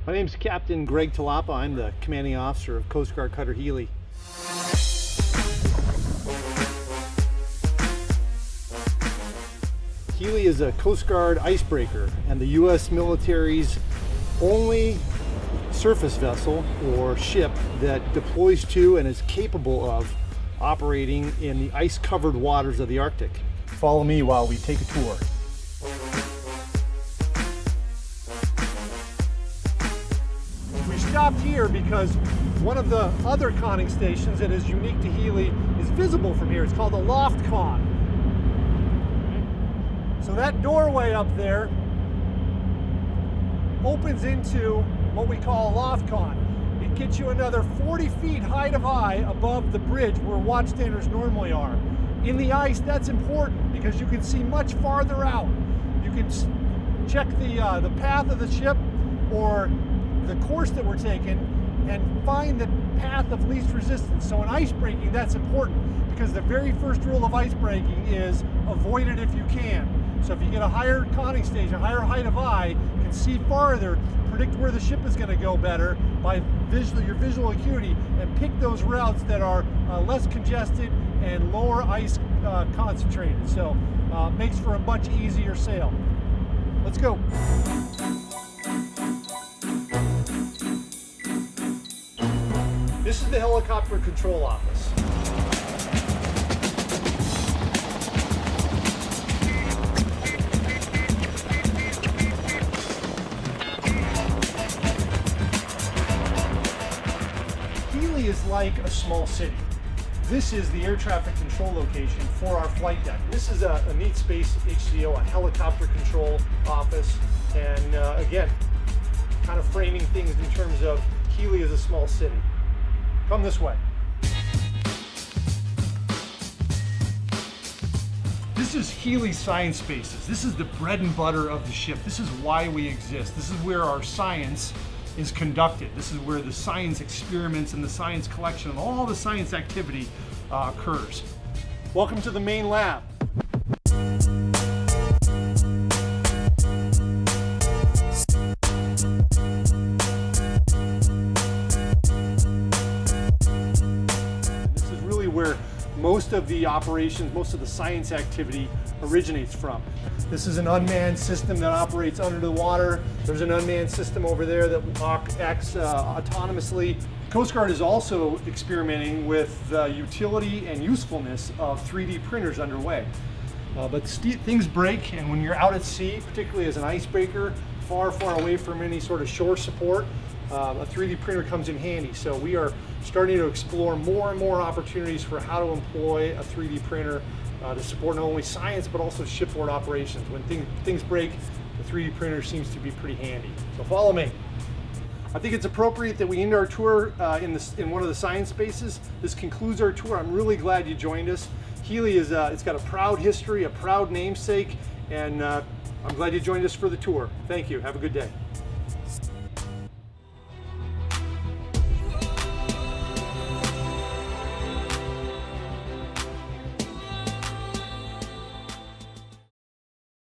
My name is Captain Greg Tlapa. I'm the commanding officer of Coast Guard Cutter Healy. Healy is a Coast Guard icebreaker and the U.S. military's only surface vessel or ship that deploys to and is capable of operating in the ice-covered waters of the Arctic. Follow me while we take a tour. We stopped here because one of the other conning stations that is unique to Healy is visible from here. It's called a loft con. So that doorway up there opens into what we call a loft con. It gets you another 40 feet height of eye above the bridge where watchstanders normally are. In the ice, that's important because you can see much farther out. You can check the path of the ship or the course that we're taking and find the path of least resistance. So in ice breaking, that's important because the very first rule of ice breaking is avoid it if you can. So if you get a higher conning station, a higher height of eye, you can see farther, predict where the ship is going to go better by your visual acuity, and pick those routes that are less congested and lower ice concentrated. So makes for a much easier sail. Let's go. This is the helicopter control office. Healy is like a small city. This is the air traffic control location for our flight deck. This is a neat space HCO, a helicopter control office, and again, kind of framing things in terms of Healy as a small city. Come this way. This is Healy Science Spaces. This is the bread and butter of the ship. This is why we exist. This is where our science is conducted. This is where the science experiments and the science collection and all the science activity occurs. Welcome to the main lab. This is really where most of the operations, most of the science activity originates from. This is an unmanned system that operates under the water. There's an unmanned system over there that acts autonomously. Coast Guard is also experimenting with the utility and usefulness of 3D printers underway. But things break, and when you're out at sea, particularly as an icebreaker, far, far away from any sort of shore support, a 3D printer comes in handy. So we are starting to explore more and more opportunities for how to employ a 3D printer to support not only science but also shipboard operations. When things break, the 3D printer seems to be pretty handy. So follow me. I think it's appropriate that we end our tour in one of the science spaces. This concludes our tour. I'm really glad you joined us. Healy it's got a proud history, a proud namesake, and I'm glad you joined us for the tour. Thank you. Have a good day.